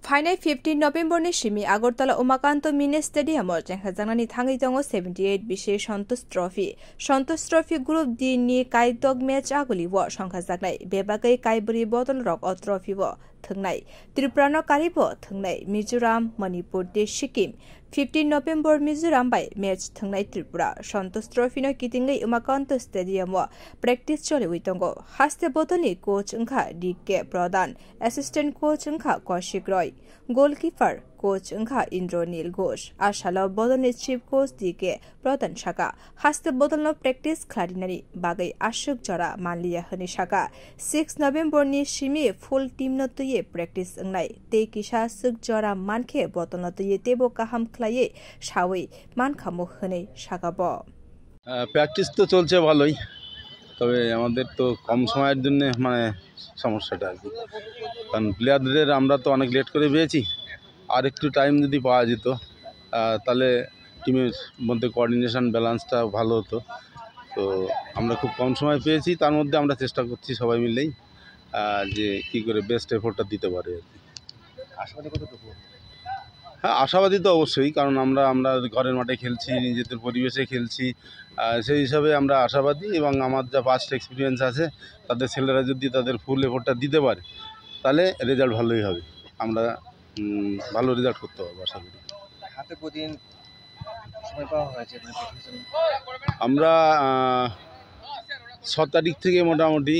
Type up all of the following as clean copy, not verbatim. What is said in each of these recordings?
Final 15 November ni Shimi Agartala Umakanto Mini Stadium Janghajangani Thangi Tongo 78 Bishe Santos Trophy. Santos Trophy Group D ni Kai Dog Match Aguli Wa Shankhazagnai Bebagai Kaiburi Bottle Rock or Trophy Wa Thangnai Triprano Karibo Thangnai Mizoram Manipur de Sikkim 15 November Mizoram by Match Thangnai Tripura Santos Trophy no Kitingai Umakanto Stadium Wa Practice Chole Witongo Haste Botoni Coach Nkha DK Pradhan Assistant Coach Nkha Kaushik Roy Goalkeeper Coach Nkha Indronil Ghosh Ashala Bodoni Chief Coach DK Pradhan Shaka Haste Bodolno Practice Klarinari Bagai Ashok Jara Manliya Hani Shaka 6 November ni Shimi full team no tuye practice ngai te kisha suk jara mankhe botolno tuye tebo kaham khlaye shawi mankhamu hne Shaka bo practice তো চলছে ভালোই তবে আমাদের তো কম সময়ের জন্য মানে সমস্যাটা আর কি কারণ প্লেয়ারদের আমরা তো অনেক লেট করে পেয়েছি আর একটু টাইম যদি পাওয়া যেত তাহলে টিমের মধ্যে কোঅর্ডিনেশন ব্যালেন্সটা ভালো হতো তো আমরা খুব কম সময় পেয়েছি তার মধ্যে আমরা চেষ্টা করছি সবাই মিলেই যে কী করে বেস্ট এফোর্টটা দিতে পারে আর কি আশাবাদী কতটুকু হ্যাঁ আশাবাদী তো অবশ্যই কারণ আমরা ঘরের মাঠে খেলছি নিজেদের পরিবেশে খেলছি সেই হিসাবে আমরা আশাবাদী এবং আমার যা পাস্ট এক্সপিরিয়েন্স আছে তাদের ছেলেরা যদি তাদের ফুল এফোর্টটা দিতে পারে তাহলে রেজাল্ট ভালোই হবে আমরা ভালো রেজাল্ট করতে পারবো আশা করি হাতে প্রতিদিন সময় পাওয়া হয়েছে আমরা 6 তারিখ থেকে মোটামুটি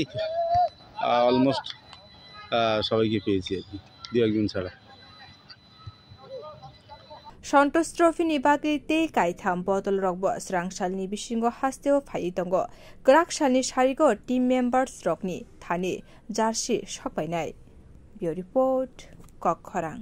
অলমোস্ট সবাইকে পেয়েছি আর কি দু একজন ছাড়া Santos Trophy ni bagite kaitham bottle rokbo srangsalni bisingo hasteo phai tongo graksalni sharigo team members rokni thani jersey sokpainai bio report Kokkhorang